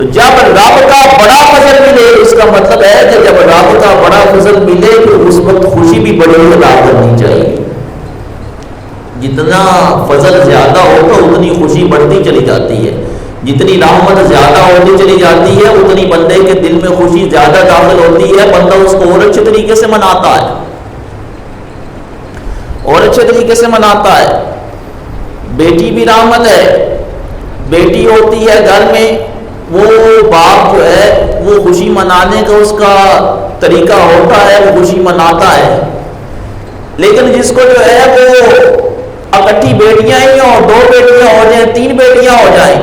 تو جب رب کا بڑا فضل ملے، اس کا مطلب ہے کہ جب رب کا بڑا فضل ملے تو اس وقت خوشی بھی بڑی ادا کرنی چاہیے. جتنا فضل زیادہ ہوگا اتنی خوشی بڑھتی چلی جاتی ہے، جتنی رحمت زیادہ ہوتی چلی جاتی ہے اتنی بندے کے دل میں خوشی زیادہ داخل ہوتی ہے، بندہ اس کو اور اچھے طریقے سے مناتا ہے، اور اچھے طریقے سے مناتا ہے. بیٹی بھی رحمت ہے. بیٹی ہوتی ہے گھر میں، وہ باپ جو ہے وہ خوشی منانے کا اس کا طریقہ ہوتا ہے، وہ خوشی مناتا ہے. لیکن جس کو جو ہے وہ اکٹھی بیٹیاں ہی ہوں، 2 بیٹیاں ہو جائیں، 3 بیٹیاں ہو جائیں،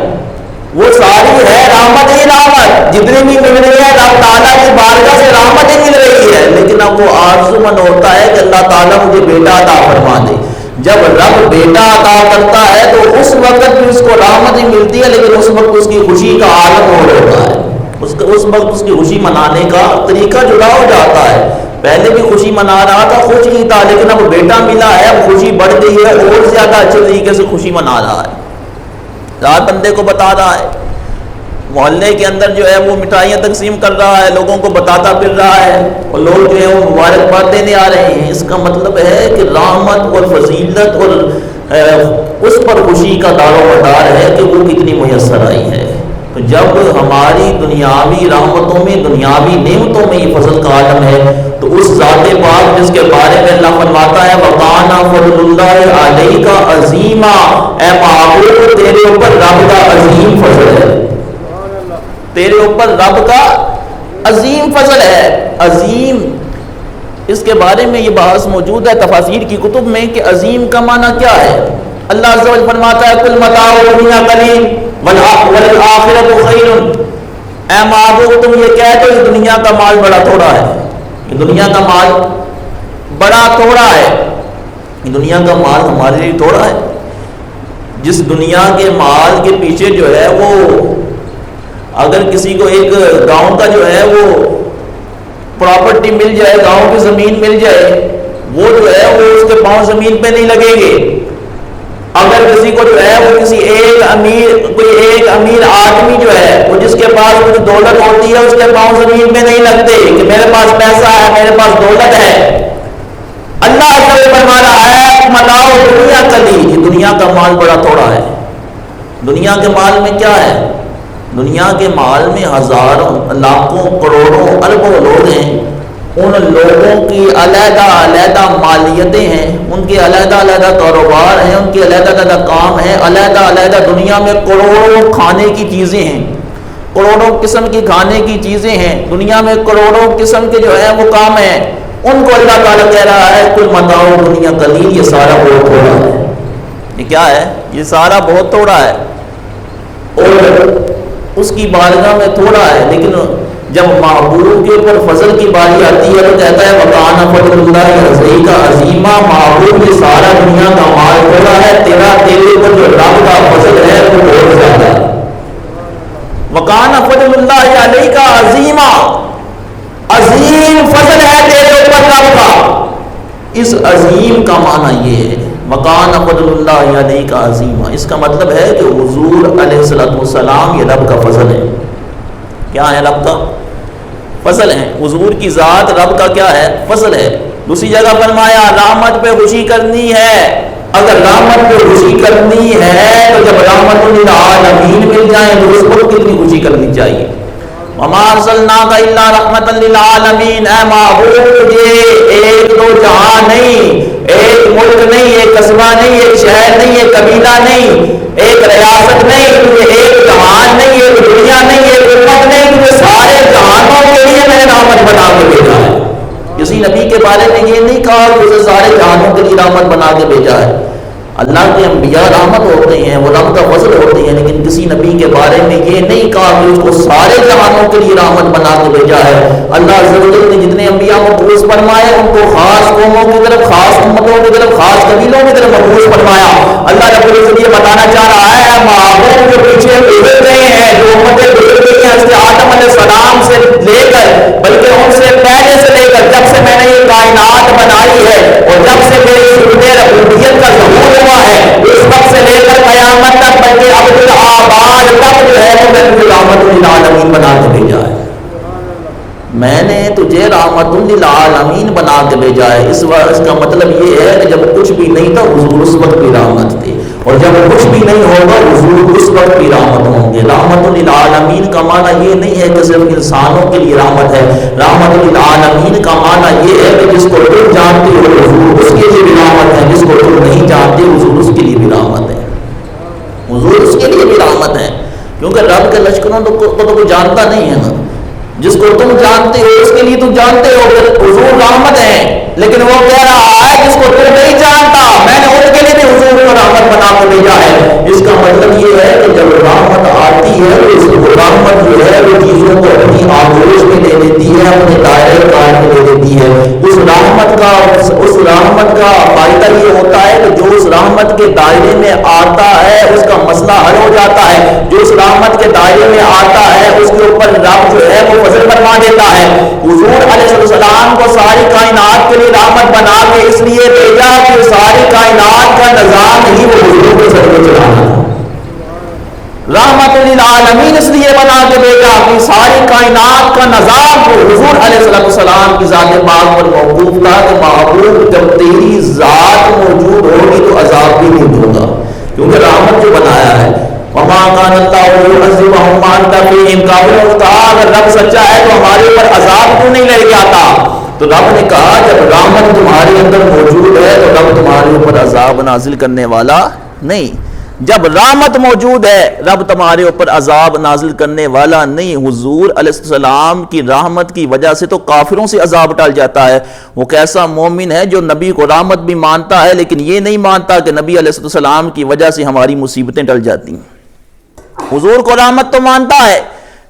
وہ ساری ہے رحمت ہی رحمت، جتنی بھی مل رہی ہے رب تعالیٰ کی بارگاہ سے رحمت ہی مل رہی ہے. لیکن اب وہ آرزو مند ہوتا ہے کہ اللہ تعالیٰ مجھے بیٹا عطا فرما دے. جب رب بیٹا عطا کرتا ہے تو اس وقت بھی اس کو رحمت ہی ملتی ہے، لیکن اس وقت اس کی خوشی کا عالم اور ہوتا ہے. اس وقت اس کی خوشی منانے کا طریقہ جدا ہو جاتا ہے. پہلے بھی خوشی منا رہا تھا، خوش نہیں تھا، لیکن اب بیٹا ملا ہے، اب خوشی بڑھ گئی ہے، اور زیادہ اچھے طریقے سے خوشی منا رہا ہے. رات بندے کو بتا رہا ہے، محلے کے اندر جو ہے وہ مٹھائیاں تقسیم کر رہا ہے، لوگوں کو بتاتا پھر رہا ہے، اور لوگ جو ہے وہ مبارکباد دینے آ رہے ہیں. اس کا مطلب ہے کہ رحمت اور فضیلت اور اس پر خوشی کا دار و مدار ہے کہ وہ کتنی میسر آئی ہے. تو جب ہماری دنیاوی رحمتوں میں، دنیاوی نعمتوں میں یہ فضل کا عالم ہے، تو اس ذات پاک جس کے بارے میں اللہ فرماتا ہے وَقَانَ فَضْلُ اللَّهِ عَلَيْكَ عَظِيمًا، اے معبود تیرے اوپر رب کا عظیم فضل ہے، تیرے اوپر رب کا عظیم فضل ہے. عظیم، اس کے بارے میں یہ بحث موجود ہے تفاسیر کی کتب میں کہ عظیم کا معنی کیا ہے. اللہ عز و جل فرماتا ہے کل متاع الدنیا قلیل والآخرۃ خیر. اے معبود تم یہ کہہ دو یہ دنیا کا مال بڑا تھوڑا ہے، یہ دنیا کا مال بڑا تھوڑا ہے. یہ دنیا کا مال ہمارے لیے تھوڑا ہے. جس دنیا کے مال کے پیچھے جو ہے وہ اگر کسی کو ایک گاؤں کا جو ہے وہ پراپرٹی مل جائے، گاؤں کی زمین مل جائے، وہ جو ہے وہ اس کے پاؤں زمین پہ نہیں لگیں گے. اگر کسی کو جو ہے وہ کسی کوئی ایک امیر آدمی جو ہے وہ جس کے پاس کچھ دولت ہوتی ہے اس کے پاؤں زمین پہ نہیں لگتے کہ میرے پاس پیسہ ہے، میرے پاس دولت ہے. اللہ فرما رہا ہے متاع دنیا قلیل، یہ دنیا کا مال بڑا تھوڑا ہے. دنیا کے مال میں کیا ہے؟ دنیا کے مال میں ہزاروں، لاکھوں، کروڑوں، اربوں لوگ ہیں. ان لوگوں کی علیحدہ علیحدہ مالیتیں ہیں، ان کے علیحدہ علیحدہ کاروبار ہیں، ان کے علیحدہ علیحدہ کام ہیں، علیحدہ علیحدہ دنیا میں کروڑوں کھانے کی چیزیں ہیں، کروڑوں قسم کی کھانے کی چیزیں ہیں، دنیا میں کروڑوں قسم کے جو ہے وہ کام ہیں. ان کو اللہ تعالیٰ کہہ رہا ہے کل متاع دنیا قلیل، یہ سارا بہت تھوڑا ہے. یہ کیا ہے؟ یہ سارا بہت تھوڑا ہے اور اس کی بارگاہ میں تھوڑا ہے. لیکن جب معبود کے اوپر فضل کی باری آتی ہے تو کہتا ہے وَقَانَ فَضْلُ اللَّهِ عَلَيْكَ عَظِيمًا، معبود یہ سارا دنیا کا مال تھوڑا ہے، تیرے اوپر جو رب کا فضل ہے وہ بہت زیادہ ہے. وَقَانَ فَضْلُ اللَّهِ عَلَيْكَ عَظِيمًا، عظیم فضل ہے تیرے اوپر رب کا. اس عظیم کا معنی یہ ہے وَقَانَ فَضْلُ اللَّهِ عَلَيْكَ عَظِيمًا، اس کا مطلب ہے کہ حضور علیہ السلام یہ رب کا فضل ہے. کیا ہے؟ رب کا فضل ہے. حضور کی ذات رب کا کیا ہے؟ فضل ہے. دوسری جگہ فرمایا رحمت پہ خوشی کرنی ہے. اگر رحمت پہ خوشی کرنی ہے تو جب رحمت للعالمین مل جائیں تو اس پر کتنی خوشی کرنی چاہیے. وَمَا أَرْسَلْنَاكَ إِلَّا رَحْمَةً لِلْعَالَمِينَ، اے معبود یہ ایک دو جہاں نہیں، ایک ملک نہیں، ایک قصبہ نہیں، ایک شہر نہیں، ایک قبیلہ نہیں، ایک ریاست نہیں، یہ ایک جہان نہیں، ایک دنیا نہیں، ایک امت نہیں، تمہیں سارے جہانوں کے لیے میں نے رحمت بنا کے بھیجا ہے. کسی نبی کے بارے میں یہ نہیں کہا کہ اسے سارے جہانوں کے لیے رحمت بنا کے بھیجا ہے. اللہ کے انبیاء رحمت ہوتے ہیں، وہ رب کا فضل ہوتے ہیں، لیکن کسی نبی کے بارے میں یہ نہیں کہا کہ اس کو سارے جہانوں کے لیے رحمت بنا کے بھیجا ہے. اللہ عز و جل نے جتنے انبیاء مبعوث فرمائے ان کو خاص قوموں کی طرف، خاص امتوں کی طرف، خاص قبیلوں کی طرف مبعوث فرمایا. اللہ رب العزت یہ بتانا چاہ رہا ہے معبود کے پیچھے گزر گئے ہیں جو امتیں گزر گئی ہیں حضرت آدم علیہ السلام سے لے کر، بلکہ ان سے پہلے سے لے کر جب سے میں نے یہ کائنات بنائی ہے اور جب سے میری شروع ربوبیت کا ظہور ہوا ہے اس وقت سے لے کر قیامت تک، بلکہ عبد الآباد تک جو ہے وہ میں تجھے رحمت للعالمین بنا کے بھیجا ہے، میں نے تجھے رحمت للعالمین بنا کے بھیجا ہے۔ اس کا مطلب یہ ہے کہ جب کچھ بھی نہیں تھا حضور اس وقت بھی رحمت تھے، اور جب کچھ بھی نہیں ہوگا حضور اس وقت بھی رحمت ہوں گے۔ رحمت للعالمین کا معنی یہ نہیں ہے کہ صرف انسانوں کے لیے رحمت ہے، رحمت للعالمین کا معنی یہ ہے کہ جس کو تم جانتے ہو حضور اس کے لیے بھی رحمت ہے، جس کو تم نہیں جانتے حضور اس کے لیے بھی رحمت ہے، حضور اس کے لیے بھی رحمت ہے، کیونکہ رب کے لشکروں کو تو کوئی جانتا نہیں ہے نا، جس کو تم جانتے ہو اس کے لیے تم جانتے ہو کہ حضور رحمت ہے، لیکن وہ کہہ رہا ہے جس کو تم نہیں جانتا میں نے ان کے لیے بھی حضور کو رحمت بنا کے بھیجا ہے۔ اس کا مطلب یہ ہے کہ جب رحمت آتی ہے تو رحمت جو ہے وہ چیزوں کو اپنی آغوش میں لے لیتی ہے، اپنے دائرۂ کار میں لے لیتی ہے۔ اس رحمت کا فائدہ یہ ہوتا ہے کہ جو اس رحمت کے دائرے میں آتا ہے اس کا مسئلہ حل ہو جاتا ہے، جو اس رحمت کے دائرے میں آتا ہے اس کے اوپر رب جو ہے وہ فضل فرما دیتا ہے۔ حضور علیہ السلام کو ساری کائنات کے لیے رحمت بنا کے اس لیے بھیجا کہ ساری کائنات کا نظام ہی وہ حضور کے سر پہ چلانا تھا۔ رحمت للعالمین اس لیے بنا کے بھیجا کہ ساری کائنات کا نظام جو حضور علیہ السلام کی ذات پاک پر موقوف تھا کہ محبوب جب تیری ذات موجود ہوگی تو عذاب بھی نہیں ہوگا، کیونکہ رحمت جو بنایا ہے وما کان اللہ ليعذبهم وانت فيهم کافرون، کہا اگر رب سچا ہے تو ہمارے اوپر عذاب کیوں نہیں لے کے آتا؟ تو رب نے کہا جب رحمت تمہارے اندر موجود ہے تو رب تمہارے اوپر عذاب نازل کرنے والا نہیں، جب رحمت موجود ہے رب تمہارے اوپر عذاب نازل کرنے والا نہیں۔ حضور علیہ السلام کی رحمت کی وجہ سے تو کافروں سے عذاب ٹل جاتا ہے۔ وہ کیسا مومن ہے جو نبی کو رحمت بھی مانتا ہے لیکن یہ نہیں مانتا کہ نبی علیہ السلام کی وجہ سے ہماری مصیبتیں ٹل جاتی ہیں۔ حضور کو رحمت تو مانتا ہے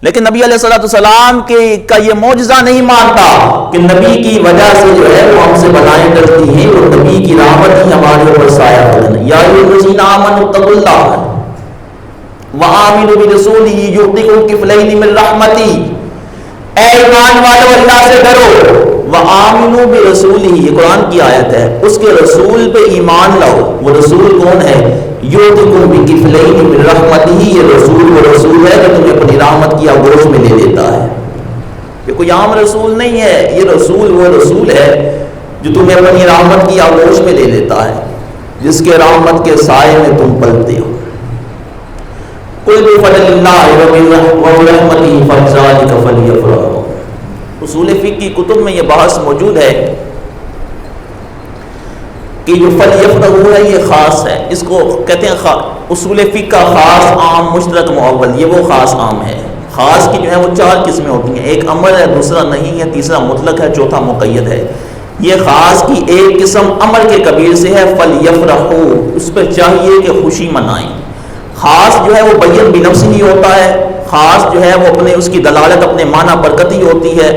لیکن نبی علیہ السلام کا یہ معجزہ نہیں مانتا کہ نبی کی وجہ سے جو ہے وہ ہم سے بلائیں ٹلتی ہیں، وہ نبی کی رحمت ہی ہمارے اوپر سایہ ہے۔ یا ایھا الذین آمنوا اتقوا اللہ وآمنوا برسولہ یؤتکم کفلین من رحمتہ، اے ایمان والو اللہ سے ڈرو، وآمنوا برسولہ یہ قرآن کی آیت ہے، اس کے رسول پہ ایمان لاؤ۔ وہ رسول کون ہے؟ یؤتکم بکفلین من رحمتہ، یہ رسول وہ رسول ہے کہ تمہیں اپنی رحمت کی آغوش میں لے لیتا ہے۔ یہ کوئی عام رسول نہیں ہے، یہ رسول وہ رسول ہے جو تمہیں اپنی رحمت کی آغوش میں لے لیتا ہے، جس کے رحمت کے سائے میں تم پلتے ہو۔ قل بفضل اللہ وبرحمتہ فبذلک فلیفرحوا۔ اصول فقہ کی کتب میں یہ بحث موجود ہے کہ جو فلیفرحوا ہے یہ خاص ہے، اس کو کہتے ہیں اصول فقہ کا خاص عام مشترک معول، یہ وہ خاص عام ہے۔ خاص کی جو ہے وہ 4 قسمیں ہوتی ہیں، ایک امر ہے، دوسرا نہیں ہے، تیسرا مطلق ہے، چوتھا مقید ہے۔ یہ خاص کی ایک قسم امر کے قبیل سے ہے، فلیفرحوا، اس پہ چاہیے کہ خوشی منائیں۔ خاص جو ہے وہ بیان بنفس ہی ہوتا ہے، خاص جو ہے وہ اپنے اس کی دلالت اپنے معنی پر قطعی ہوتی ہے،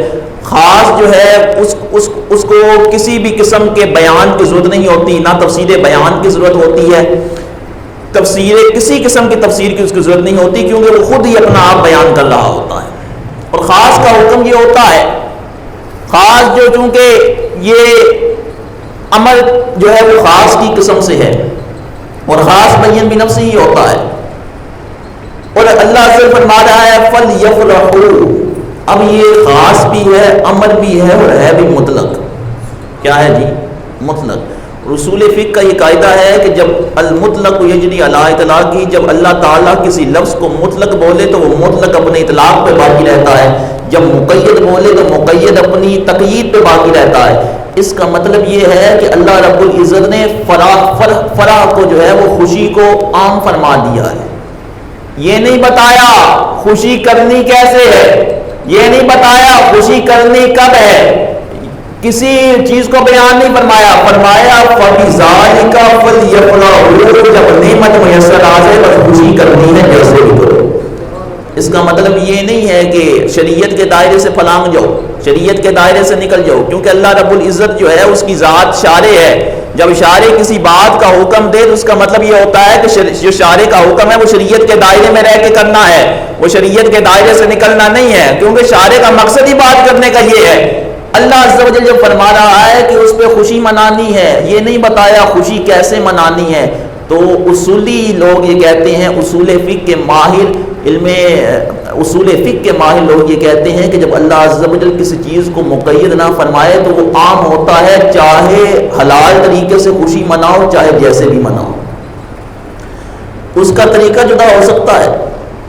خاص جو ہے اس کو کسی بھی قسم کے بیان کی ضرورت نہیں ہوتی، نہ تفسیر بیان کی ضرورت ہوتی ہے، کسی قسم کی تفسیر کی اس کی ضرورت نہیں ہوتی، کیونکہ وہ خود ہی اپنا آپ بیان کر رہا ہوتا ہے۔ اور خاص کا حکم یہ ہوتا ہے، خاص جو چونکہ یہ امر جو ہے وہ خاص کی قسم سے ہے اور خاص بیان بنفس ہی ہوتا ہے، اور اللہ سے فرما رہا ہے فلیفرحوا۔ اب یہ خاص بھی ہے، امر بھی ہے، اور ہے بھی مطلق۔ کیا ہے جی؟ مطلق۔ رسول فقہ کا یہ قاعدہ ہے کہ جب المطلق یجری علی اطلاقہ، جب اللہ تعالیٰ کسی لفظ کو مطلق بولے تو وہ مطلق اپنے اطلاق پہ باقی رہتا ہے، جب مقید بولے تو مقید اپنی تقیید پہ باقی رہتا ہے۔ اس کا مطلب یہ ہے کہ اللہ رب العزت نے فرح کو جو ہے وہ خوشی کو عام فرما دیا ہے۔ یہ نہیں بتایا خوشی کرنی کیسے ہے، یہ نہیں بتایا خوشی کرنی کب ہے، کسی چیز کو بیان نہیں فرمایا، فرمایا فَبِذَلِكَ فَلْيَفْرَحُوا، جب نعمت میسر آ جائے بس خوشی کرنی ہے جیسے بھی کرو۔ اس کا مطلب یہ نہیں ہے کہ شریعت کے دائرے سے پھلانگ جاؤ، شریعت کے دائرے سے نکل جاؤ، کیونکہ اللہ رب العزت جو ہے اس کی ذات شارع ہے۔ جب شارع کسی بات کا حکم دے تو اس کا مطلب یہ ہوتا ہے کہ جو شارع کا حکم ہے وہ شریعت کے دائرے میں رہ کے کرنا ہے، وہ شریعت کے دائرے سے نکلنا نہیں ہے، کیونکہ شارع کا مقصد ہی بات کرنے کا یہ ہے۔ اللہ عز و جل جو فرما رہا ہے کہ اس پہ خوشی منانی ہے، یہ نہیں بتایا خوشی کیسے منانی ہے۔ تو اصولی لوگ یہ کہتے ہیں، اصول فقہ کے ماہر علم اصول فقہ کے ماہر لوگ یہ کہتے ہیں کہ جب اللہ عز و جل کسی چیز کو مقید نہ فرمائے تو وہ عام ہوتا ہے، چاہے حلال طریقے سے خوشی مناؤ چاہے جیسے بھی مناؤ، اس کا طریقہ جدا ہو سکتا ہے۔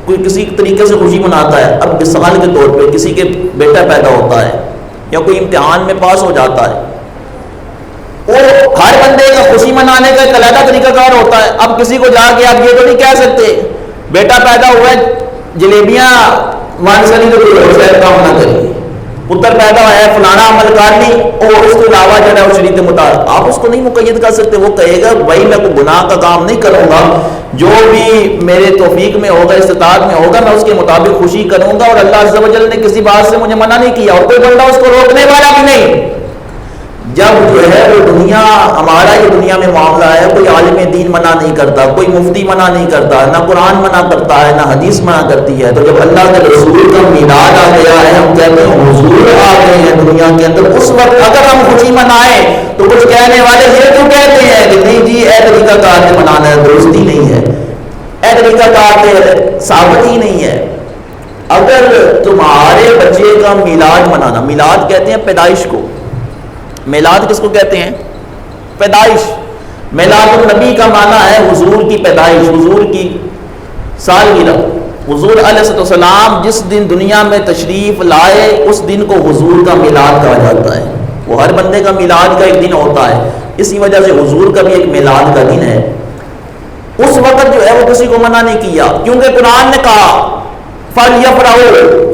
کوئی کسی طریقے سے خوشی مناتا ہے، اب مثال کے طور پہ کسی کے بیٹا پیدا ہوتا ہے یا کوئی امتحان میں پاس ہو جاتا ہے، وہ ہر بندے کا خوشی منانے کا ایک علیحدہ طریقہ کار ہوتا ہے۔ اب کسی کو جا کے آپ یہ تو نہیں کہہ سکتے بیٹا پیدا ہوا ہے جلیبیاں مانسلی تو کوئی شاید کام نہ کری، پتر پیدا ہوا ہے فلانا عمل کر لی اور اس کے علاوہ جو ہے وہ شریعت مطابق آپ اس کو نہیں مقید کر سکتے۔ وہ کہے گا بھائی میں کوئی گناہ کا کام نہیں کروں گا، جو بھی میرے توفیق میں ہوگا استطاعت میں ہوگا میں اس کے مطابق خوشی کروں گا، اور اللہ عز و جل نے کسی بات سے مجھے منع نہیں کیا اور کوئی بندہ اس کو روکنے والا بھی نہیں۔ جب جو ہے وہ دنیا ہمارا یہ دنیا میں معاملہ ہے، کوئی عالم دین منع نہیں کرتا، کوئی مفتی منع نہیں کرتا، نہ قرآن منع کرتا ہے نہ حدیث منع کرتی ہے، تو جب اللہ کے رسول کا میلاد آ گیا ہے، ہم کہتے ہیں حضور آ گئے ہیں دنیا کے اندر، اس وقت اگر ہم خوشی منائیں تو کچھ کہنے والے یہ کیوں کہتے ہیں کہ نہیں جی اے طریقہ کار سے منانا ہے، درست ہی نہیں ہے، اے طریقہ کار سے ثابت ہی نہیں ہے۔ اگر تمہارے بچے کا میلاد منانا، میلاد کہتے ہیں پیدائش کو، میلاد کس کو کہتے ہیں؟ پیدائش۔ میلاد النبی کا معنی ہے حضور کی پیدائش، حضور کی سالگرہ۔ حضور علیہ السلام جس دن دنیا میں تشریف لائے اس دن کو حضور کا میلاد کہا جاتا ہے۔ وہ ہر بندے کا میلاد کا ایک دن ہوتا ہے، اسی وجہ سے حضور کا بھی ایک میلاد کا دن ہے۔ اس وقت جو ہے وہ کسی کو منع نہیں کیا، کیونکہ قرآن نے کہا فَلْيَفْرَحُوا۔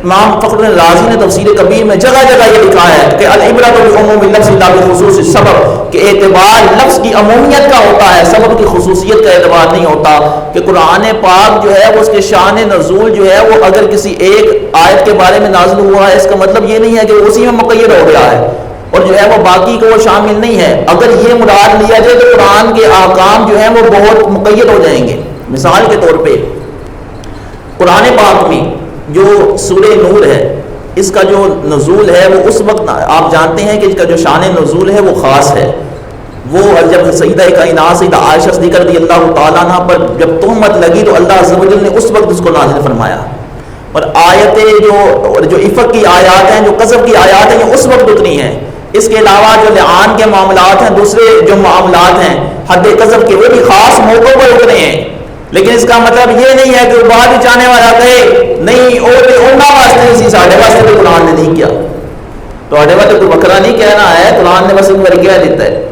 امام فخر رازی نے تفسیر کبیر میں جگہ جگہ یہ لکھا ہے کہ العبرۃ بعموم اللفظ لا بخصوص السبب، کہ اعتبار لفظ کی عمومیت کا ہوتا ہے، سبب کی خصوصیت کا اعتبار نہیں ہوتا۔ کہ قرآن پاک جو ہے وہ اس کے شان نزول جو ہے وہ اگر کسی ایک آیت کے بارے میں نازل ہوا ہے اس کا مطلب یہ نہیں ہے کہ اسی میں مقید ہو گیا ہے اور جو ہے وہ باقی کو وہ شامل نہیں ہے۔ اگر یہ مراد لیا جائے تو قرآن کے احکام جو ہیں وہ بہت مقید ہو جائیں گے۔ مثال کے طور پہ قرآن پاک میں جو سورہ نور ہے اس کا جو نزول ہے وہ اس وقت آپ جانتے ہیں کہ اس کا جو شان نزول ہے وہ خاص ہے۔ وہ جب سیدہ کائنات سیدہ عائشہ صدیقہ رضی اللہ تعالیٰ عنہ پر جب تہمت لگی تو اللہ عز و جل نے اس وقت اس کو نازل فرمایا، اور آیتیں جو عفق کی آیات ہیں، جو قذف کی آیات ہیں، یہ اس وقت اتنی ہیں۔ اس کے علاوہ جو لعان کے معاملات ہیں، دوسرے جو معاملات ہیں حد قذف کے، وہ بھی خاص موقعوں پر اتنے ہیں۔ لیکن اس کا مطلب یہ نہیں ہے کہ وہ بعد میں چاہنے والا کہے نہیں اونا واسطے اسی ساڑھے واسطے تو قرآن نے نہیں کیا، تو آڑے واسطے کوئی بکرا نہیں کہنا ہے، قرآن نے بس ان پر کیا دیتا ہے۔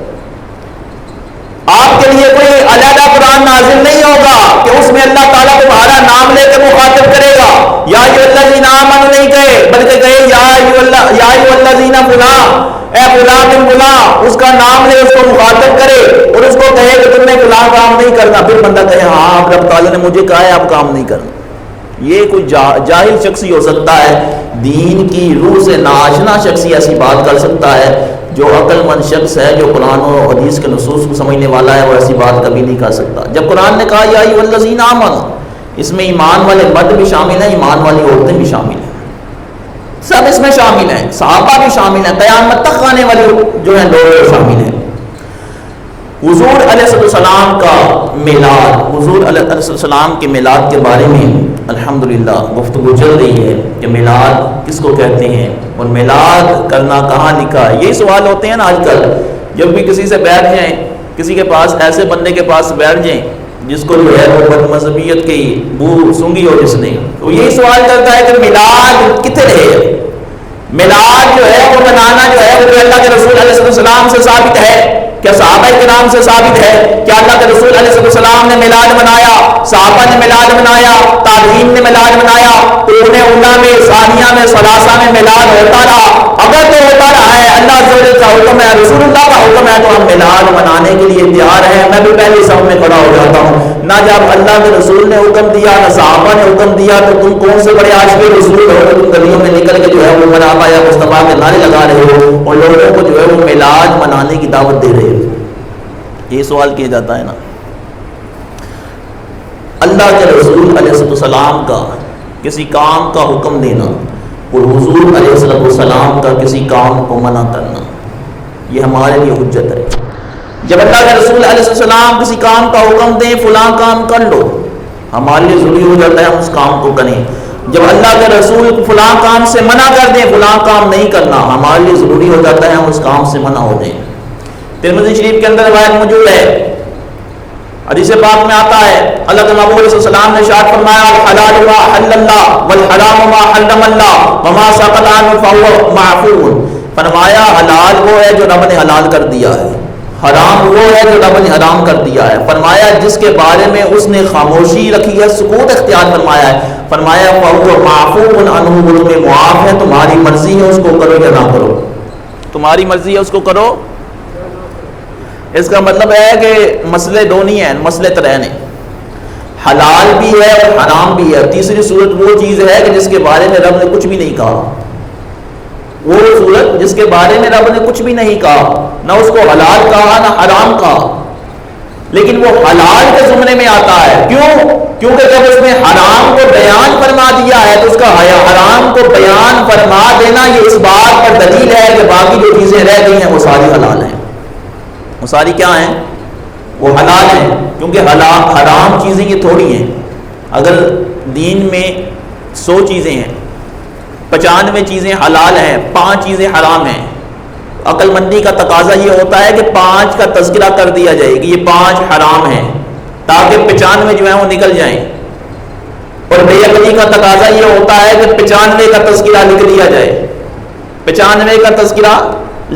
آپ کے لیے کوئی علیحدہ قرآن نازل نہیں ہوگا کہ اس میں اللہ تعالیٰ تمہارا نام لے کے مخاطب کرے گا، یا ایھا الذین آمنوا نہیں کہے بلکہ کہے یا ایھا الذین فلاں، اے فلاں بن فلاں، اس کا نام لے اس کو مخاطب کرے اور اس کو کہے کہ تم نے فلاں کام نہیں کرنا، پھر بندہ کہے ہاں اب رب تعالیٰ نے مجھے کہا ہے اب کام نہیں کرنا۔ یہ کوئی جاہل شخص ہی ہو سکتا ہے، دین کی روح سے ناآشنا شخص ہی ایسی بات کر سکتا ہے۔ جو عقل مند شخص ہے، جو قرآن و حدیث کے نصوص کو سمجھنے والا ہے، وہ ایسی بات کبھی نہیں کر سکتا۔ جب قرآن نے کہا یا ایھا الذین آمنوا، اس میں ایمان والے مرد بھی شامل ہیں، ایمان والی عورتیں بھی شامل ہیں، سب اس میں شامل ہیں، صحابہ بھی شامل ہیں، قیامت تک آنے والے جو ہیں لوگ شامل ہیں۔ حضور علیہ السلام کا میلاد، حضور علیہ السلام کے میلاد کے بارے میں الحمدللہ گفتگو چل رہی ہے کہ میلاد کس کو کہتے ہیں اور میلاد کرنا کہاں لکھا ہے۔ یہی سوال ہوتے ہیں نا آج کل، جب بھی کسی سے بیٹھ جائیں، کسی کے پاس ایسے بندے کے پاس بیٹھ جائیں جس کو جو ہے وہ بد مذہبیت کی بو سونگی ہو جس نے، تو یہی سوال کرتا ہے کہ میلاد کتنے رہے؟ میلاد جو ہے وہ منانا جو ہے وہ اللہ کے رسول علیہ السلام سے ثابت ہے؟ کیا صحابہ کرام سے ثابت ہے؟ کیا اللہ کے رسول علیہ السلام نے میلاد منایا؟ صحابہ نے میلاد منایا؟ تابعین نے میلاد منایا؟ قرون اولیٰ میں، ثانیہ میں، ثلاثہ میں میلاد ہوتا رہا؟ اگر تو ہوتا رہا ہے، اللہ کا حکم ہے، رسول اللہ کا حکم ہے، تو ہم میلاد منانے کے لیے تیار ہیں۔ میں بھی پہلے صف میں کھڑا ہو جاتا ہوں۔ نہ جب اللہ کے رسول نے حکم دیا نہ صحابہ نے حکم دیا تو تم کون سے بڑے عاشق رسول ہو کہ تم گلیوں میں نکل کے جو ہے وہ مرحبا یا مصطفیٰ کے نعرے لگا رہے ہو اور لوگوں کو جو ہے وہ میلاد منانے کی دعوت دے رہے ہو؟ یہ سوال کیا جاتا ہے نا۔ اللہ کے رسول علیہ السلام کا کسی کام کا حکم دینا اور حضور علیہ السلام کا کسی کام کو منع کرنا، یہ ہمارے لیے حجت ہے۔ جب اللہ کے رسول علیہ السلام کسی کام کا حکم دیں فلاں کام کر لو، ہمارے لیے ضروری ہو جاتا ہے ہم اس کام کو کریں. جب اللہ کے رسول فلاں کام سے منع کر دیں فلاں کام نہیں کرنا, ہمارے لیے ضروری ہو جاتا ہے ہم اس کام سے منع ہو جائیں. ترمذی شریف کے اندر روایت موجود ہے, حدیث پاک میں آتا ہے اللہ کے محبوب علیہ السلام نے ارشاد فرمایا الحلال ما حل اللہ والحرام ما حرم اللہ وما سقط عنه فهو معفو. فرمایا حلال وہ ہے جو رب نے حلال کر دیا ہے, حرام وہ ہے جو رب نے حرام کر دیا ہے. فرمایا جس کے بارے میں اس نے خاموشی رکھی ہے, سکوت اختیار فرمایا ہے, فرمایا فهو معفو عنه, وہ تمہیں معاف ہے, تمہاری مرضی ہے اس کو کرو یا نہ کرو, تمہاری مرضی ہے اس کو کرو. اس کا مطلب ہے کہ مسئلے دو نہیں ہیں, مسئلے ترین ہیں, حلال بھی ہے اور حرام بھی ہے. تیسری صورت وہ چیز ہے کہ جس کے بارے میں رب نے کچھ بھی نہیں کہا, وہ صورت جس کے بارے میں رب نے کچھ بھی نہیں کہا, نہ اس کو حلال کہا نہ حرام کہا, لیکن وہ حلال کے زمرے میں آتا ہے. کیوں؟ کیونکہ جب اس نے حرام کو بیان فرما دیا ہے تو اس کا حرام کو بیان فرما دینا یہ اس بات پر دلیل ہے کہ باقی جو چیزیں رہ گئی ہیں وہ ساری حلال ہیں. وہ ساری کیا ہیں؟ وہ حلال ہیں. کیونکہ حرام چیزیں یہ تھوڑی ہیں. اگر دین میں 100 چیزیں ہیں, 95 چیزیں حلال ہیں, 5 چیزیں حرام ہیں, عقل مندی کا تقاضا یہ ہوتا ہے کہ 5 کا تذکرہ کر دیا جائے کہ یہ 5 حرام ہیں تاکہ 95 جو ہیں وہ نکل جائیں. اور بے عقلی کا تقاضا یہ ہوتا ہے کہ 95 کا تذکرہ لکھ دیا جائے, 95 کا تذکرہ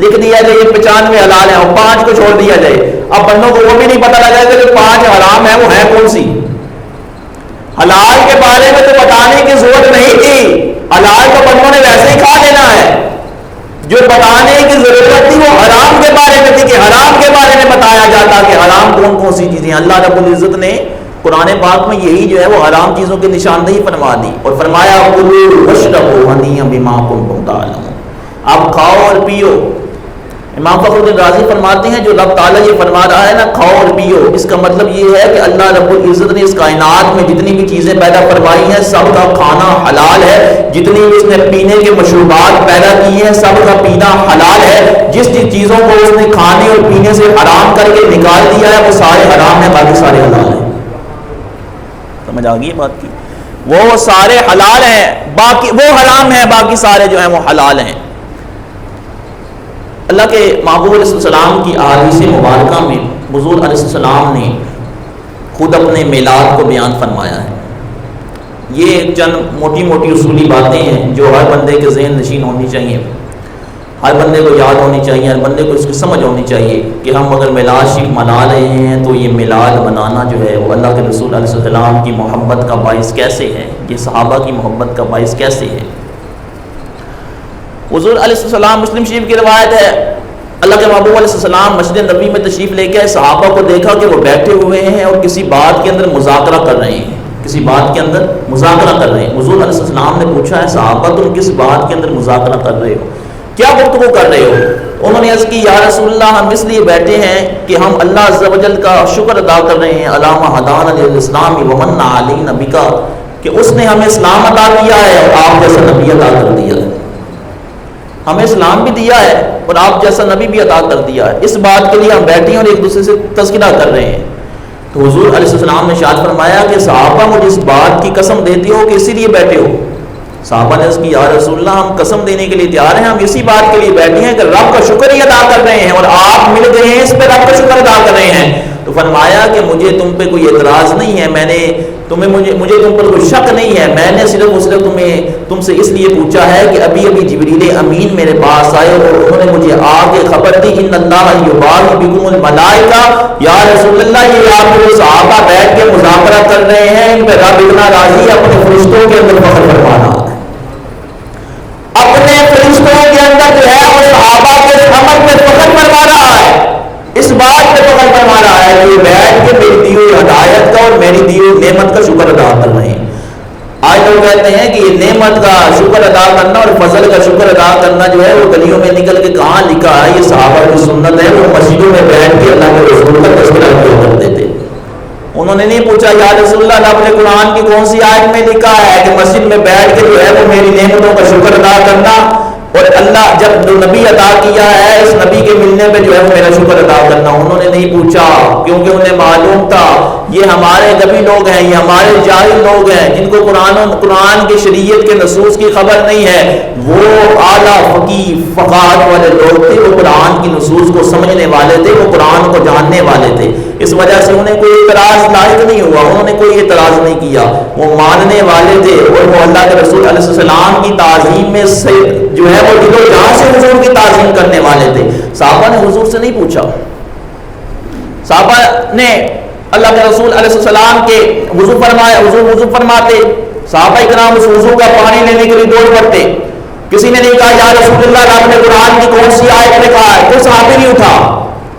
لکھ دیا جائے یہ 95 حلال ہیں اور 5 کو چھوڑ دیا جائے. اب بندوں کو وہ بھی نہیں پتہ لگا کہ جو 5 حرام ہیں وہ ہیں کون سی. حلال کے بارے میں تو بتانے کی ضرورت نہیں تھی, حلال تو بندوں نے ویسے ہی کھا لینا ہے. جو بتانے کی ضرورت تھی وہ حرام کے بارے میں تھی کہ حرام کے بارے میں بتایا جاتا کہ حرام کون کون سی چیزیں. اللہ رب العزت نے قرآن پاک میں یہی جو ہے وہ حرام چیزوں کی نشاندہی فرما دی اور فرمایا کلوا واشربوا ہنیئا بما کنتم تعلمون, آپ کھاؤ اور پیو. امام فخر الدین رازی فرماتے ہیں جو رب تعالیٰ یہ فرما رہا ہے نا کھاؤ اور پیو, اس کا مطلب یہ ہے کہ اللہ رب العزت نے اس کائنات میں جتنی بھی چیزیں پیدا فرمائی ہیں سب کا کھانا حلال ہے. جتنی بھی اس نے پینے کے مشروبات پیدا کیے ہیں سب کا پینا حلال ہے. جس چیزوں کو اس نے کھانے اور پینے سے حرام کر کے نکال دیا ہے وہ سارے حرام ہیں, باقی سارے حلال ہیں. سمجھ آ گئی بات کی؟ وہ سارے حلال ہیں, باقی وہ حرام ہیں, باقی سارے جو ہیں وہ حلال ہیں. اللہ کے محبوب علیہ السلام کی احادیث مبارکہ میں حضور علیہ السلام نے خود اپنے میلاد کو بیان فرمایا ہے. یہ چند موٹی موٹی اصولی باتیں ہیں جو ہر بندے کے ذہن نشین ہونی چاہیے, ہر بندے کو یاد ہونی چاہیے, ہر بندے کو اس کی سمجھ ہونی چاہیے کہ ہم اگر میلاد شریف منا رہے ہیں تو یہ میلاد منانا جو ہے وہ اللہ کے رسول علیہ السلام کی محبت کا باعث کیسے ہے, یہ صحابہ کی محبت کا باعث کیسے ہے. حضور علیہ السلام مسلم شریف کی روایت ہے اللہ کے محبوب علیہ السلام مسجد نبوی میں تشریف لے کے صحابہ کو دیکھا کہ وہ بیٹھے ہوئے ہیں اور کسی بات کے اندر مذاکرہ کر رہے ہیں, کسی بات کے اندر مذاکرہ کر رہے ہیں. حضور علیہ السلام نے پوچھا ہے صحابہ تم کس بات کے اندر مذاکرہ کر رہے ہو, کیا گفتگو کر رہے ہو؟ انہوں نے عرض کی یا رسول اللہ ہم اس لیے بیٹھے ہیں کہ ہم اللہ عز و جل کا شکر ادا کر رہے ہیں علامہ ہدانا للاسلام ومن علینا بکا, کہ اس نے ہمیں اسلام عطا کیا ہے اور آپ جیسا نبی عطا کر دیا ہے. ہمیں اسلام بھی دیا ہے اور آپ جیسا نبی بھی عطا کر دیا ہے. اس بات کے لیے ہم بیٹھے ہیں اور ایک دوسرے سے تذکرہ کر رہے ہیں. تو حضور علیہ السلام نے ارشاد فرمایا کہ صحابہ مجھے اس بات کی قسم دیتے ہو کہ اسی لیے بیٹھے ہو. صحابہ نے اس کی یا رسول اللہ ہم قسم دینے کے لیے تیار ہیں, ہم اسی بات کے لیے بیٹھے ہیں کہ رب کا شکر ہی ادا کر رہے ہیں اور آپ مل گئے ہیں اس پہ رب کا شکر ادا کر رہے ہیں. تو فرمایا کہ مجھے تم پہ کوئی اعتراض نہیں ہے, میں نے مجھے تم پر کوئی شک نہیں ہے, میں نے صرف تم سے اس لیے پوچھا ہے کہ ابھی جبریل امین میرے پاس آئے اور انہوں نے مجھے آگے خبر دی ان اللہ یباہی بکم الملائکہ, یا رسول اللہ یہ آپ کے صحابہ بیٹھ کے مذاکرہ کر رہے ہیں, ان پہ رب اتنا راضی اپنے فرشتوں کے اندر فخر فرما رہا ہے, اپنے فرشتوں کے اندر جو ہے وہ صحابہ کے عمل پہ فخر فرما رہا ہے, اس بات پہ فخر فرما رہا ہے کہ یہ بیٹھ کے میری دی ہوئی ہدایت کا اور میری دی ہوئی نعمت کا شکر ادا کر رہے ہیں. آج لوگ کہتے ہیں کہ یہ نعمت کا شکر ادا کرنا اور فضل کا شکر ادا کرنا جو ہے وہ گلیوں میں نکل کے کہاں لکھا ہے, یہ صحابہ کی سنت ہے. وہ مسجدوں میں بیٹھ کے اللہ کے رسول کا تذکرہ کیا کرتے تھے. انہوں نے نہیں پوچھا یا رسول اللہ آپ نے قرآن کی کون سی آیت میں لکھا ہے کہ مسجد میں بیٹھ کے جو ہے وہ میری نعمتوں کا شکر ادا کرنا, اور اللہ جب جو نبی عطا کیا ہے اس نبی کے ملنے پہ جو ہے میرا شکر ادا کرنا. انہوں نے نہیں پوچھا کیونکہ انہیں معلوم تھا یہ ہمارے نبی لوگ ہیں, یہ ہمارے جاہل لوگ ہیں جن کو قرآن کی شریعت کے نصوص کی خبر نہیں ہے. وہ اعلیٰ فقیہ فقاہت والے لوگ تھے, وہ قرآن کی نصوص کو سمجھنے والے تھے, وہ قرآن کو جاننے والے تھے. اس وجہ سے انہیں کوئی اعتراض لاحق نہیں ہوا, انہوں نے کوئی اعتراض نہیں کیا, وہ ماننے والے تھے اور وہ اللہ کے رسول علیہ السلام کی تعظیم میں سے جو ہے وہ دل و جان سے حضور کی تعظیم کرنے والے تھے. صحابہ نے حضور سے نہیں پوچھا, صحابہ نے اللہ کے رسول علیہ السلام کے وضو فرمایا, حضور وضو فرماتے, صحابہ کرام اس وضو کا پانی لینے کے لیے دوڑ پڑتے. کسی نے نہیں کہا یا رسول اللہ آپ نے قرآن کی کون سی آیت میں کہا ہے, کوئی صحابی نہیں اٹھا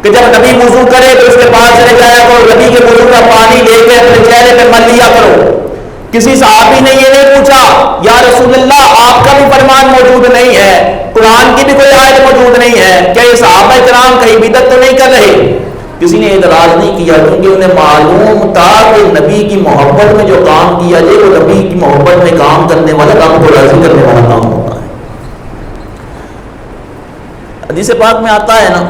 کہ جب نبی وضو کرے تو اس کے پاس چلے جایا کرو, نبی کے وضو کا پانی لے کے اپنے چہرے پہ مل لیا کرو. کسی صحابی نے یہ نہیں پوچھا یا رسول اللہ آپ کا بھی فرمان موجود نہیں ہے, قرآن کی بھی کوئی آیت موجود نہیں ہے, کیا یہ صحابہ کرام کہیں بدعت تو نہیں کر رہے. کسی نے اعتراض نہیں کیا کیونکہ انہیں معلوم تھا کہ نبی کی محبت میں جو کام کیا جائے وہ نبی کی محبت میں کام کرنے والا, کام کو راضی کرنے والا کام ہوتا ہے. حدیث پاک میں آتا ہے نا,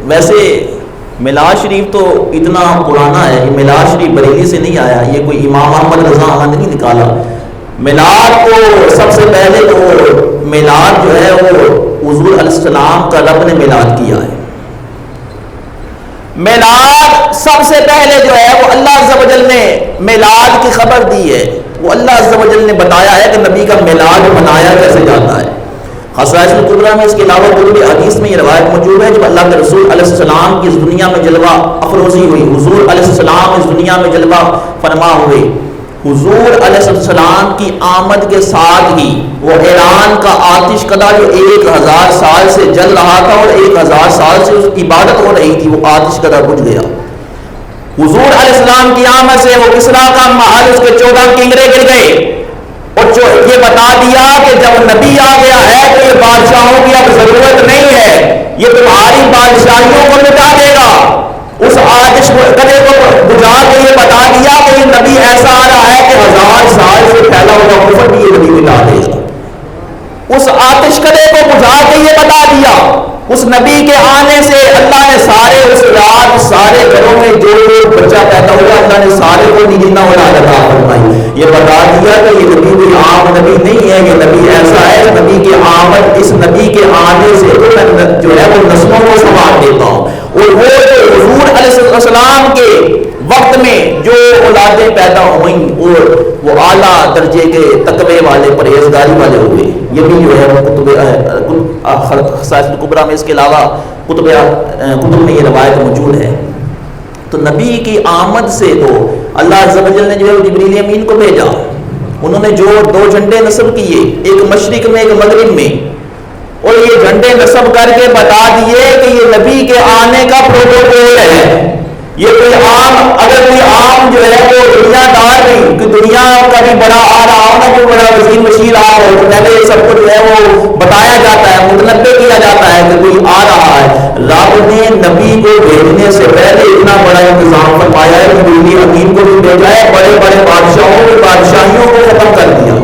ویسے میلاد شریف تو اتنا پرانا ہے, یہ میلاد شریف بریلی سے نہیں آیا, یہ کوئی امام احمد رضا خان نے نہیں نکالا. میلاد کو سب سے پہلے تو میلاد جو ہے وہ حضور علیہ السلام کا رب نے میلاد کیا ہے. میلاد سب سے پہلے جو ہے وہ اللہ عز و جل نے میلاد کی خبر دی ہے, وہ اللہ عز و جل نے بتایا ہے کہ نبی کا میلاد منایا کیسے جاتا ہے. خصائص الکبریٰ میں اس کے علاوہ کتب حدیث میں یہ روایت موجود ہے جب اللہ کے رسول علیہ السلام کی اس دنیا میں جلوہ افروزی ہوئی, حضور علیہ السلام اس دنیا میں جلوہ فرما ہوئے, حضور علیہ السلام کی آمد کے ساتھ ہی وہ ایران کا آتش کدہ جو 1000 سال سے جل رہا تھا اور 1000 سال سے اس کی عبادت ہو رہی تھی, وہ آتش کدہ بجھ گیا. حضور علیہ السلام کی آمد سے وہ کسریٰ کا محل, اس کے 14 کنگرے گر گئے اور جو یہ بتا دیا کہ جب نبی آ گیا ہے تو یہ بادشاہوں کی اب ضرورت نہیں ہے, یہ تمہاری بادشاہیوں کو مٹا دے گا. اس آتش کدے کو بجھا کے یہ بتا دیا کہ یہ نبی ایسا آ رہا ہے کہ 1000 سال سے پھیلا ہوا کفر بھی یہ نبی مٹا دے گا. اس آتش کدے کو بجھا کے یہ بتا دیا, اس نبی کے آنے سے اللہ نے سارے اس رات سارے گھروں میں جو بچہ پیدا ہوا اللہ نے سارے کو نگنا اور عطا فرمائی. یہ بتا دیا کہ یہ نبی کوئی عام نبی نہیں ہے, یہ نبی ایسا ہے نبی کے آمد, اس نبی کے آنے سے جو ہے وہ نسلوں کو سنبھال دیتا ہوں. اور وہ جو حضور علیہ السلام کے وقت میں جو اولادیں پیدا ہوئیں اور وہ اعلیٰ درجے کے تقوی والے پرہیزگاری والے ہوئے, یہ بھی جو ہے وہ خصائص الکبریٰ میں اس کے علاوہ کتب میں یہ روایت موجود ہے. تو نبی کی آمد سے تو اللہ عز و جل نے جو ہے جبریل امین کو بھیجا, انہوں نے جو 2 جھنڈے نصب کیے, ایک مشرق میں ایک مغرب میں, اور یہ جھنڈے نصب کر کے بتا دیے کہ یہ نبی کے آنے کا پروٹوکول ہے. یہ کوئی عام, اگر کوئی عام جو ہے وہ دنیا دار نہیں کہ دنیا کا بھی بڑا آ رہا ہو نا, کوئی بڑا وزیر مشیر آ ہو تو پہلے یہ سب کو جو ہے وہ بتایا جاتا ہے, متنبع کیا جاتا ہے کہ کوئی آ رہا ہے. رب نے نبی کو بھیجنے سے پہلے اتنا بڑا انتظام فرمایا ہے کہ جبریل امین کو بھی بھیجا ہے, بڑے بڑے بادشاہوں کی بادشاہیوں کو ختم کر دیا.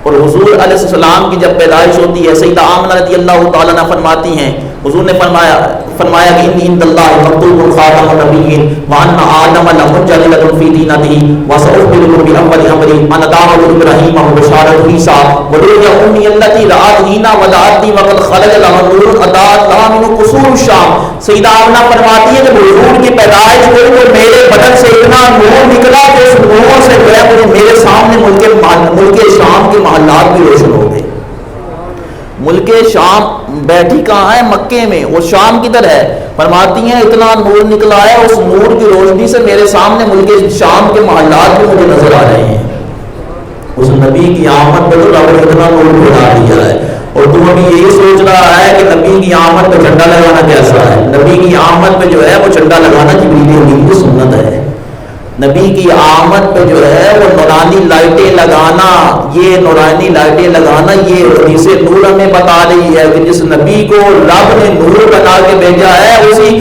اور حضور علیہ السلام کی جب پیدائش ہوتی ہے, سیدہ آمنہ رضی اللہ تعالیٰ عنہ فرماتی ہیں حضور نے فرمایا کہ انی عند اللہ مکتوب خاتم النبیین وان آدم لمجدد فی دینتہ وسأخبرکم بأول امری ان دعوۃ ابراہیم وبشارۃ عیسیٰ ودعوۃ امی التي رأت ہینا ودعتنی وقد خلق لها نور اضاءت لها من قصور الشام. سیدہ آمنہ فرماتی ہے کہ حضور کی پیدائش ہوئی تو میرے بدن سے اتنا نور نکلا کہ اس نور سے جو ہے میرے سامنے ملک شام کے محلات بھی روشن ہو گئے. ملک شام بیٹھی کہاں ہے؟ مکے میں, وہ شام کدھر ہے؟ فرماتی ہیں اتنا نور نکلا ہے, اس نور کی روشنی سے میرے سامنے ملک شام کے محلات بھی مجھے نظر آ رہے ہیں. اس نبی کی آمد پہ تو رب نے اتنا نور بھیجا دیا ہے, اور تم ابھی یہی سوچ رہا ہے کہ نبی کی آمد پہ جھنڈا لگانا کیسا ہے. نبی کی آمد پہ جو ہے وہ جھنڈا لگانا جبریل امین کی سنت ہے. نبی کی آمد پہ جو ہے وہ نورانی لائٹیں لگانا, یہ نورانی لائٹیں لگانا یہ حدیث نور ہمیں بتا رہی ہے کہ جس نبی کو رب نے نور بنا کے بھیجا ہے اسی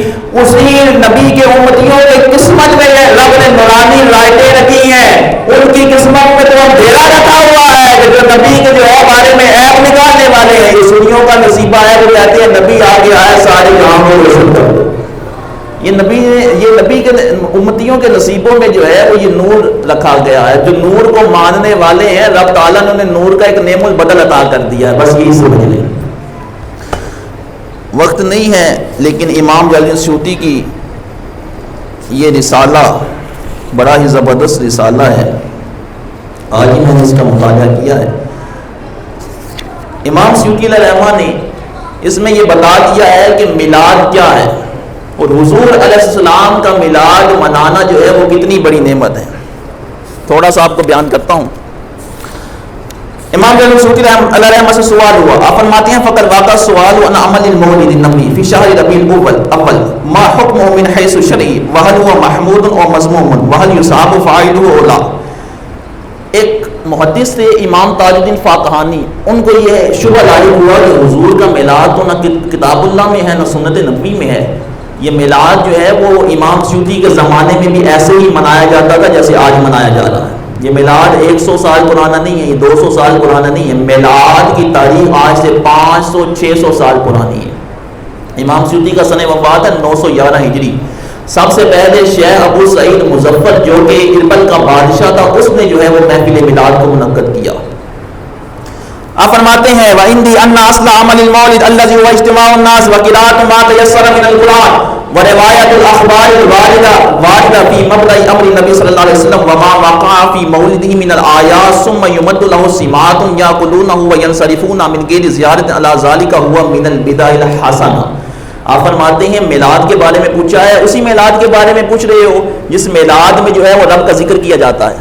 نبی کے امتیوں کے قسمت میں رب نے نورانی لائٹیں رکھی ہیں. ان کی قسمت میں تو اندھیرا رکھا ہوا ہے کہ جو نبی کے رہے ہیں، یہ سنیوں کا نصیبہ ہے، وہ کہتے ہیں نبی آ گیا ہے سارے جہاں کو روشن کر دو۔ یہ نبی کے امتیوں کے نصیبوں میں جو ہے وہ یہ نور رکھا گیا ہے، جو نور کو ماننے والے ہیں رب تعالیٰ نے انہیں نور کا ایک نعم البدل عطا کر دیا ہے، بس یہی سمجھ لیں۔ وقت نہیں ہے لیکن امام جلال الدین سیوطی کی یہ رسالہ بڑا ہی زبردست رسالہ ہے، آج ہی میں نے اس کا مطالعہ کیا ہے۔ امام سیوطی علیہ الرحمہ نے اس میں یہ بتا دیا ہے کہ میلاد کیا ہے، اور حضور علیہ السلام کا میلاد منانا جو ہے وہ کتنی بڑی نعمت ہے۔ تھوڑا سا آپ کو بیان کرتا ہوں۔ امام جلال سیوطی علیہ الرحمہ سے سوال ہوا، آپ فرماتے ہیں فقط واقع سوال عن عمل المولد النبی فی شہر ربیع الاول ما حکمہ من حیث شرعی وہل ہوا محمود و مذموم وہل یصاب فاعلہ اولا۔ ایک محدث تھے امام تاج الدین فاقہانی، ان کو یہ شبہ لاحق ہوا کہ حضور کا میلاد تو نہ کتاب اللہ میں ہے نہ سنت نبوی میں ہے، یہ میلاد جو ہے وہ امام سیوطی کے زمانے میں بھی ایسے ہی منایا جاتا تھا جیسے آج منایا جا رہا ہے۔ یہ میلاد 100 سال پرانا نہیں ہے، یہ 200 سال پرانا نہیں ہے، میلاد کی تاریخ آج سے 500-600 سال پرانی ہے۔ امام سیوطی کا سن وفات ہے 911 ہجری۔ سب سے پہلے شیخ ابو سعید مظفر جو کہ اربل کا بادشاہ تھا، اس نے جو ہے وہ محفل میلاد کو منعقد کیا۔ آپ فرماتے ہیں وَإِنْدِي أَنَّ أَصْلَ عَمَلِ الْمَوْلِدِ الَّذِي هُوَ اجْتِمَاعُ النَّاسِ وَقِرَاءَةُ مَا تَيَسَّرَ مِنَ الْقُرْآنِ وَرِوَایَةُ الْأَخْبَارِ الْوَارِدَةِ فِي مَبْدَإِ أَمْرِ النَّبِيِّ صلی اللہ علیہ وسلم وَمَا وَقَعَ فِي مَوْلِدِهِ مِنَ الْآيَاتِ ثُمَّ يُمَدُّ لَهُ سِمَاتٌ يَأْكُلُونَهُ وَيَنْصَرِفُونَ مِنْ غَيْرِ زِيَارَةٍ عَلَى ذَلِكَ هُوَ مِنَ الْبِدَعِ الْحَسَنَةِ۔ آپ فرماتے ہیں میلاد کے بارے میں پوچھا ہے، اسی میلاد کے بارے میں پوچھ رہے ہو جس میلاد میں جو ہے وہ رب کا ذکر کیا جاتا ہے،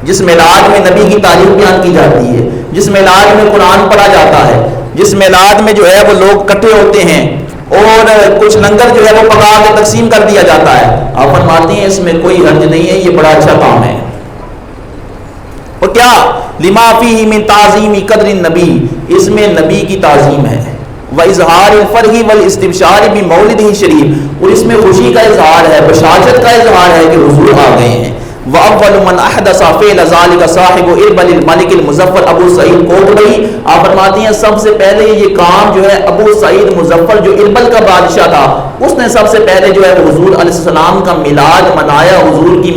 جس میلاد میں نبی کی تعریف بیان کی جاتی ہے، جس میلاد میں قرآن پڑھا جاتا ہے، جس میلاد میں جو ہے وہ لوگ اکٹھے ہوتے ہیں اور کچھ لنگر جو ہے وہ پکا کے تقسیم کر دیا جاتا ہے۔ آپ فرماتے ہیں اس میں کوئی حرج نہیں ہے، یہ بڑا اچھا کام ہے۔ اور کیا لما فیہ من تعظیم قدر النبی، اس میں نبی کی تعظیم ہے، وَإِظْهَارِ الْفَرْحِ وَالْإِسْتِبْشَارِ بِمَوْلِدِهِ شریف، اور اس میں خوشی کا اظہار ہے، بشاشت کا اظہار ہے کہ حضور آ گئے ہیں۔ وَأَوَّلُ مَنْ أَحْدَثَ فِعْلَ ذَلِكَ صَاحِبُ إِرْبَلِ الْمَلِكِ الْمُظَفَّرِ ابو سعید کوکبئی۔ آپ فرماتے ہیں سب سے پہلے یہ کام جو ہے ابو سعید مظفر جو اربل کا بادشاہ تھا، اس نے سب سے پہلے جو ہے حضور علیہ السلام کا میلاد منایا، حضور کی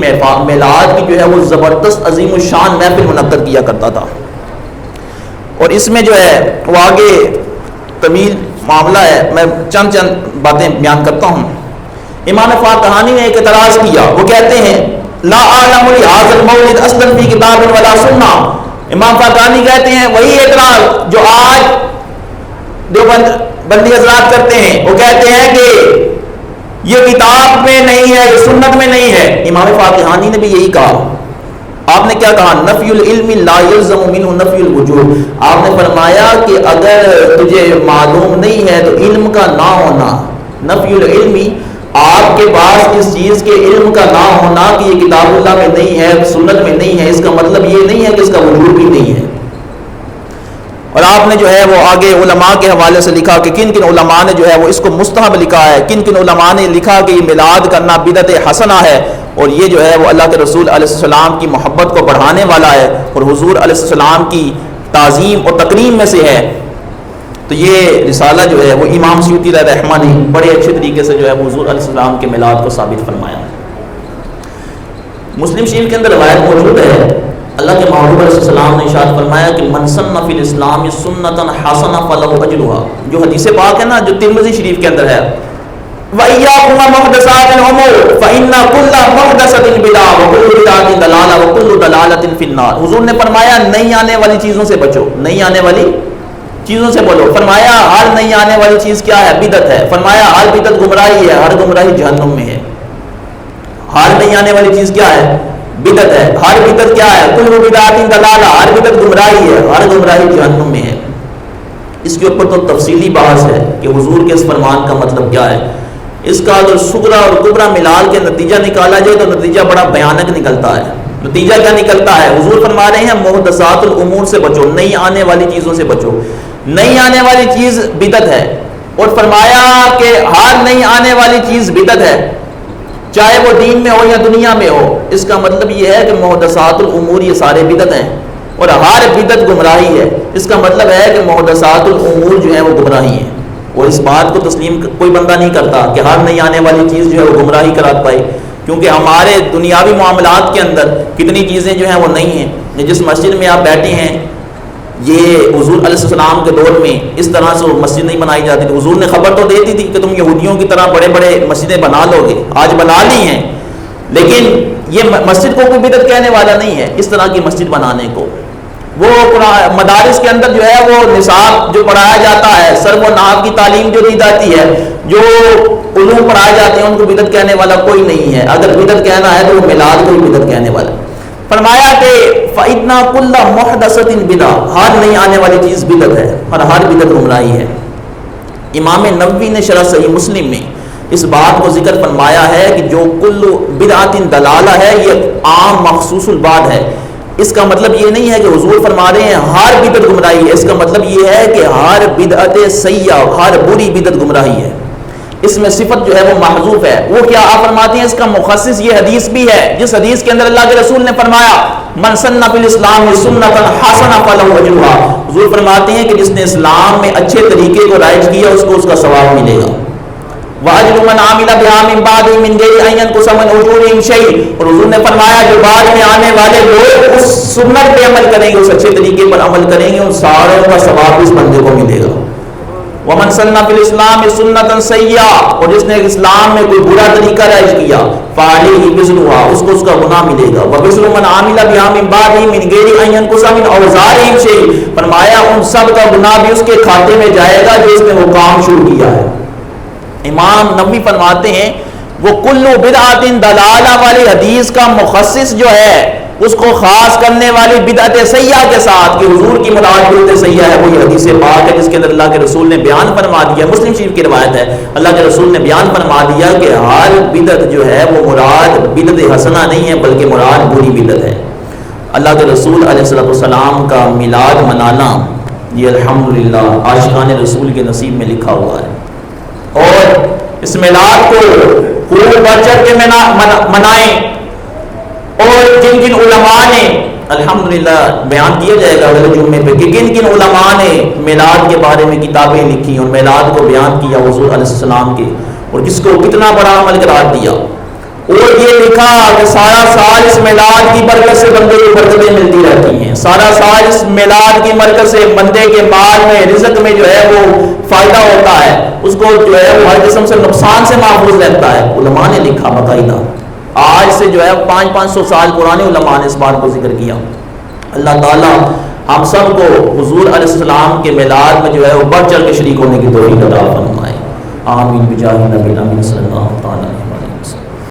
میلاد کی جو ہے وہ زبردست عظیم الشان محفل منعقد کیا کرتا تھا۔ اور اس میں جو ہے وہ آگے طویل معاملہ ہے، میں چند باتیں بیان کرتا ہوں۔ امام فاقہانی نے ایک اعتراض کیا، وہ کہتے ہیں لا اعلم لهذا المولد اصلا فی کتاب ولا سنہ۔ امام فاقہانی کہتے ہیں وہی اعتراض جو آج دیوبند بندی حضرات کرتے ہیں، وہ کہتے ہیں کہ یہ کتاب میں نہیں ہے، یہ سنت میں نہیں ہے۔ امام فاقہانی نے بھی یہی کہا۔ آپ نے کیا کہا؟ نفی العلم لا یلزم منہ نفی الوجوب۔ آپ نے فرمایا کہ اگر تجھے معلوم نہیں ہے تو علم کا نہ ہونا، نفی العلمی، آپ کے پاس اس چیز کے علم کا نہ ہونا کہ یہ کتاب اللہ میں نہیں ہے، سنت میں نہیں ہے، اس کا مطلب یہ نہیں ہے کہ اس کا وجود بھی نہیں ہے۔ اور آپ نے جو ہے وہ آگے علماء کے حوالے سے لکھا کہ کن کن علماء نے جو ہے وہ اس کو مستحب لکھا ہے، کن کن علماء نے لکھا کہ یہ میلاد کرنا بدعت حسنہ ہے، اور یہ جو ہے وہ اللہ کے رسول علیہ السلام کی محبت کو بڑھانے والا ہے اور حضور علیہ السلام کی تعظیم اور تکریم میں سے ہے۔ تو یہ رسالہ جو ہے وہ امام سیوطی علیہ الرحمہ نے بڑے اچھے طریقے سے جو ہے حضور علیہ السلام کے میلاد کو ثابت فرمایا ہے۔ مسلم شریف کے اندر روایت موجود ہے، اللہ کے محبوب علیہ السلام نے ارشاد فرمایا کہ من سن فی الاسلام سنتا حسنہ فلہ اجرھا، جو حدیث پاک ہے نا جو ترمذی شریف کے اندر ہے، وَإِيَّاكُمْ وَمُحْدَثَاتِ الْأُمُورِ فَإِنَّ كُلَّ مُحْدَثَةٍ بِدْعَةٌ وَكُلُّ بِدْعَةٍ ضَلَالَةٌ وَكُلُّ ضَلَالَةٍ فِي النَّارِ۔ حضور نے فرمایا نئی آنے والی چیزوں سے بچو، نئی آنے والی چیزوں سے بولو۔ فرمایا ہر نئی آنے والی چیز کیا ہے؟ بدعت ہے۔ فرمایا ہر بدعت گمراہی ہے، ہر گمراہی جہنم میں ہے۔ ہر نئی آنے والی چیز کیا ہے؟ بدعت ہے۔ ہر بدعت کیا ہے؟ کل بدعۃ ضلالہ، ہر بدعت گمراہی ہے، ہر گمراہی جہنم میں ہے۔ اس کے اوپر تو تفصیلی بحث ہے کہ حضور کے اس فرمان کا مطلب کیا ہے۔ اس کا اگر صغرا اور کبرا ملال کے نتیجہ نکالا جائے تو نتیجہ بڑا بھیانک نکلتا ہے۔ نتیجہ کیا نکلتا ہے؟ حضور فرما رہے ہیں محدثات الامور سے بچو، نئی آنے والی چیزوں سے بچو۔ نئی آنے والی چیز بدعت ہے، اور فرمایا کہ ہر نئی آنے والی چیز بدعت ہے، چاہے وہ دین میں ہو یا دنیا میں ہو۔ اس کا مطلب یہ ہے کہ محدثات الامور یہ سارے بدعت ہیں، اور ہر بدعت گمراہی ہے۔ اس کا مطلب ہے کہ محدثات الامور جو ہیں وہ گمراہی ہیں، اور اس بات کو تسلیم کوئی بندہ نہیں کرتا کہ ہر نئی آنے والی چیز جو ہے وہ گمراہی کرا پائے، کیونکہ ہمارے دنیاوی معاملات کے اندر کتنی چیزیں جو ہیں وہ نہیں ہیں۔ جس مسجد میں آپ بیٹھے ہیں، یہ حضور علیہ السلام کے دور میں اس طرح سے مسجد نہیں بنائی جاتی تھی۔ حضور نے خبر تو دے دی تھی کہ تم یہودیوں کی طرح بڑے بڑے مسجدیں بنا لو گے، آج بنا لی ہیں، لیکن یہ مسجد کو کوئی بدعت کہنے والا نہیں ہے اس طرح کی مسجد بنانے کو۔ وہ مدارس کے اندر جو ہے وہ نصاب جو پڑھایا جاتا ہے، صرف و نحو کی تعلیم جو دی جاتی ہے، جو علوم پڑھائے جاتے ہیں، ان کو بدعت کہنے والا کوئی نہیں ہے۔ اگر بدعت کہنا ہے تو وہ میلاد کو ہی بدعت کہنے والا۔ فرمایا کہ فَإِنَّ كُلَّ مُحْدَثَةٍ بِدْعَةٌ، ہر نئی آنے والی چیز بدعت ہے اور ہر بدعت گمراہی ہے۔ امام نووی نے شرح صحیح مسلم میں اس بات کو ذکر فرمایا ہے کہ جو کل بدعۃ دلالہ ہے، یہ عام مخصوص البعد ہے۔ اس کا مطلب یہ نہیں ہے کہ حضور فرما رہے ہیں ہر بدعت گمراہی ہے، اس کا مطلب یہ ہے کہ ہر بدعت سیئہ، ہر بری بدعت گمراہی ہے۔ اس میں صفت جو ہے وہ محذوف ہے۔ وہ کیا آپ فرماتے ہیں، اس کا مخصص یہ حدیث بھی ہے جس حدیث کے اندر اللہ کے رسول نے فرمایا من سن فی الاسلام سنۃ حسنۃ فلہ اجرھا، حضور فرماتے ہیں کہ جس نے اسلام میں اچھے طریقے کو رائج کیا اس کو اس کا ثواب ملے گا۔ وَأَجْرُ مَنْ عَمِلَ بِهَا مِنْ بَعْدِهِ مِنْ غَيْرِ أَنْ يَنْقُصَ مِنْ أُجُورِهِمْ شَيْءٌ، اور حضور نے فرمایا جو بعد میں آنے والے لوگ اس سنت پہ عمل کریں گے، اس اچھے طریقے پر عمل کریں گے، ان ساروں کا ثواب اس بندے کو ملے گا۔ وَمَنْ سَنَّ فِي الْإِسْلَامِ سُنَّةً سَيِّئَةً، اور جس نے اسلام میں کوئی برا طریقہ رائج کیا، فَعَلَيْهِ وِزْرُهَا، اس کو اس کا گناہ ملے گا۔ وَوِزْرُ مَنْ عَمِلَ بِهَا مِنْ بَعْدِهِ مِنْ غَيْرِ أَنْ يَنْقُصَ مِنْ أَوْزَارِهِمْ شَيْءٌ، فرمایا ان سب کا گناہ بھی اس کے کھاتے میں جائے گا جو اس نے وہ کام شروع کیا ہے۔ امام نووی فرماتے ہیں وہ کلو بدعت دلالہ والی حدیث کا مخصص جو ہے اس کو خاص کرنے والی بدعت سیئہ کے ساتھ کہ حضور کی مراد بدعت سیئہ ہے، وہ یہ حدیث پاک ہے جس کے اندر اللہ کے رسول نے بیان فرما دیا، مسلم شریف کی روایت ہے، اللہ کے رسول نے بیان فرما دیا کہ ہر بدعت جو ہے وہ مراد بدعت حسنہ نہیں ہے بلکہ مراد بری بدعت ہے۔ اللہ کے رسول علیہ السلام کا میلاد منانا یہ الحمدللہ عاشقان رسول کے نصیب میں لکھا ہوا ہے، اور اس میلاد کو خوب بڑھ چڑھ کے منائیں، اور جن جن علماء نے الحمدللہ بیان کیا جائے گا اگلے جمعے پہ کہ کن کن علماء نے میلاد کے بارے میں کتابیں لکھی اور میلاد کو بیان کیا حضور علیہ السلام کے، اور کس کو کتنا بڑا عمل قرار دیا، اور یہ لکھا کہ سارا سال اس میلاد کی برکت سے بندے کو برکتیں ملتی رہتی ہیں، سارا سال اس میلاد کی برکت سے بندے کے مال میں رزق میں جو ہے وہ فائدہ ہوتا ہے، اس کو جو ہے وہ ہر قسم سے نقصان سے محفوظ رہتا ہے۔ علماء نے لکھا باقاعدہ، آج سے جو ہے 500 سال پرانے علماء نے اس بات کو ذکر کیا۔ اللہ تعالیٰ ہم سب کو حضور علیہ السلام کے میلاد میں جو ہے وہ بڑھ چڑھ کے شریک ہونے کی توفیق عطا فرمائے، آمین بجاہ نبی صلی اللہ علیہ وسلم۔